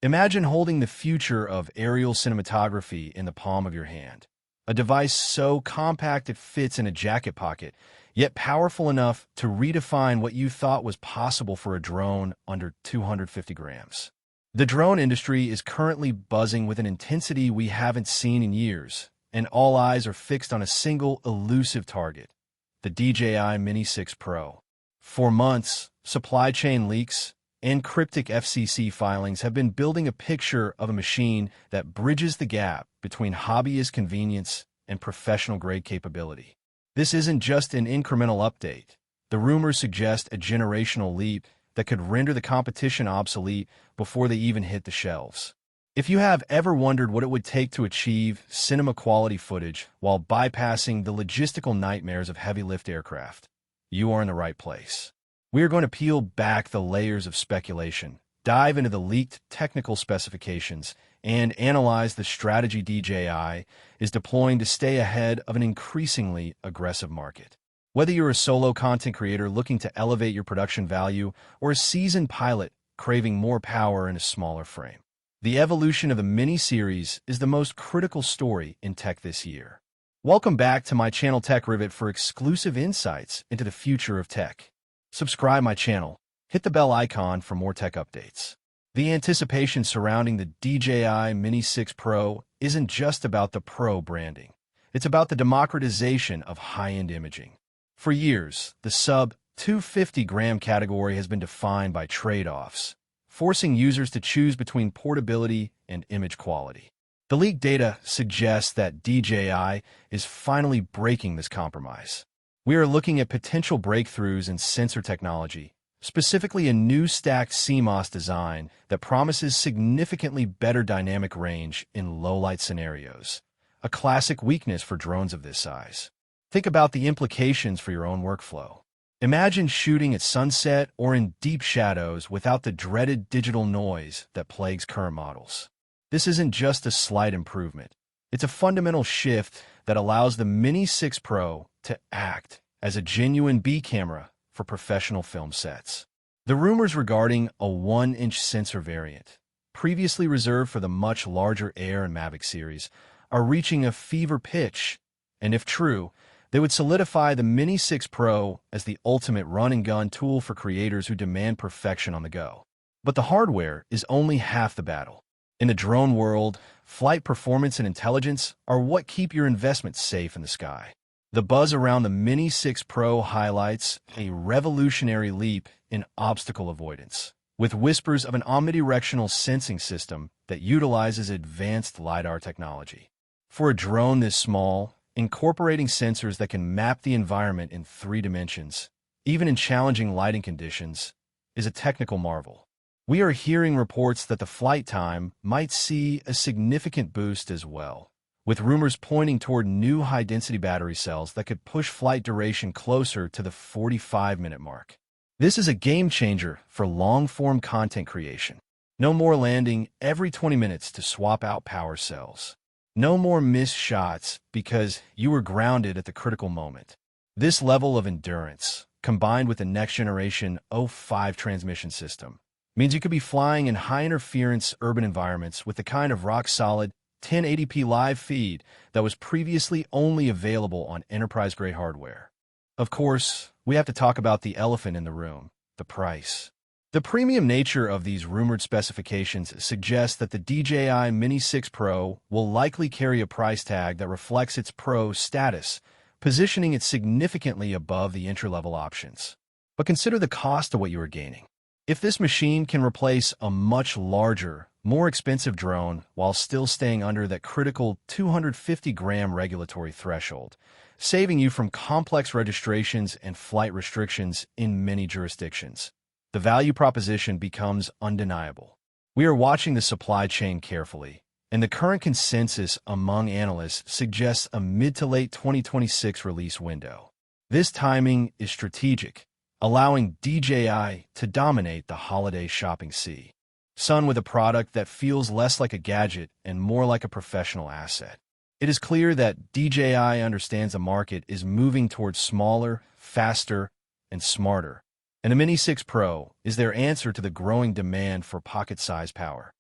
Imagine holding the future of aerial cinematography in the palm of your hand. A device so compact it fits in a jacket pocket, yet powerful enough to redefine what you thought was possible for a drone under 250 grams. The drone industry is currently buzzing with an intensity we haven't seen in years, and all eyes are fixed on a single elusive target, the DJI Mini 6 Pro. For months, supply chain leaks and cryptic FCC filings have been building a picture of a machine that bridges the gap between hobbyist convenience and professional-grade capability. This isn't just an incremental update. The rumors suggest a generational leap that could render the competition obsolete before they even hit the shelves. If you have ever wondered what it would take to achieve cinema-quality footage while bypassing the logistical nightmares of heavy-lift aircraft, you are in the right place. We are going to peel back the layers of speculation, dive into the leaked technical specifications, and analyze the strategy DJI is deploying to stay ahead of an increasingly aggressive market. Whether you're a solo content creator looking to elevate your production value or a seasoned pilot craving more power in a smaller frame, the evolution of the Mini series is the most critical story in tech this year. Welcome back to my channel Tech Rivet for exclusive insights into the future of tech. Subscribe my channel, hit the bell icon for more tech updates. The anticipation surrounding the DJI Mini 6 Pro isn't just about the Pro branding. It's about the democratization of high-end imaging. For years, the sub-250-gram category has been defined by trade-offs, forcing users to choose between portability and image quality. The leaked data suggests that DJI is finally breaking this compromise. We are looking at potential breakthroughs in sensor technology, specifically a new stacked CMOS design that promises significantly better dynamic range in low-light scenarios, a classic weakness for drones of this size. Think about the implications for your own workflow. Imagine shooting at sunset or in deep shadows without the dreaded digital noise that plagues current models. This isn't just a slight improvement. It's a fundamental shift that allows the Mini 6 Pro to act as a genuine B camera for professional film sets. The rumors regarding a 1-inch sensor variant, previously reserved for the much larger Air and Mavic series, are reaching a fever pitch, and if true, they would solidify the Mini 6 Pro as the ultimate run-and-gun tool for creators who demand perfection on the go. But the hardware is only half the battle. In the drone world, flight performance and intelligence are what keep your investments safe in the sky. The buzz around the Mini 6 Pro highlights a revolutionary leap in obstacle avoidance, with whispers of an omnidirectional sensing system that utilizes advanced LiDAR technology. For a drone this small, incorporating sensors that can map the environment in 3 dimensions, even in challenging lighting conditions, is a technical marvel. We are hearing reports that the flight time might see a significant boost as well, with rumors pointing toward new high-density battery cells that could push flight duration closer to the 45-minute mark. This is a game-changer for long-form content creation. No more landing every 20 minutes to swap out power cells. No more missed shots because you were grounded at the critical moment. This level of endurance, combined with the next-generation O5 transmission system, means you could be flying in high-interference urban environments with the kind of rock-solid 1080p live feed that was previously only available on enterprise-grade hardware. Of course, we have to talk about the elephant in the room, the price. The premium nature of these rumored specifications suggests that the DJI Mini 6 Pro will likely carry a price tag that reflects its Pro status, positioning it significantly above the entry-level options. But consider the cost of what you are gaining. If this machine can replace a much larger, more expensive drone while still staying under that critical 250-gram regulatory threshold, saving you from complex registrations and flight restrictions in many jurisdictions, the value proposition becomes undeniable. We are watching the supply chain carefully, and the current consensus among analysts suggests a mid to late 2026 release window. This timing is strategic, allowing DJI to dominate the holiday shopping season with a product that feels less like a gadget and more like a professional asset. It is clear that DJI understands the market is moving towards smaller, faster, and smarter, and the Mini 6 Pro is their answer to the growing demand for pocket-sized power.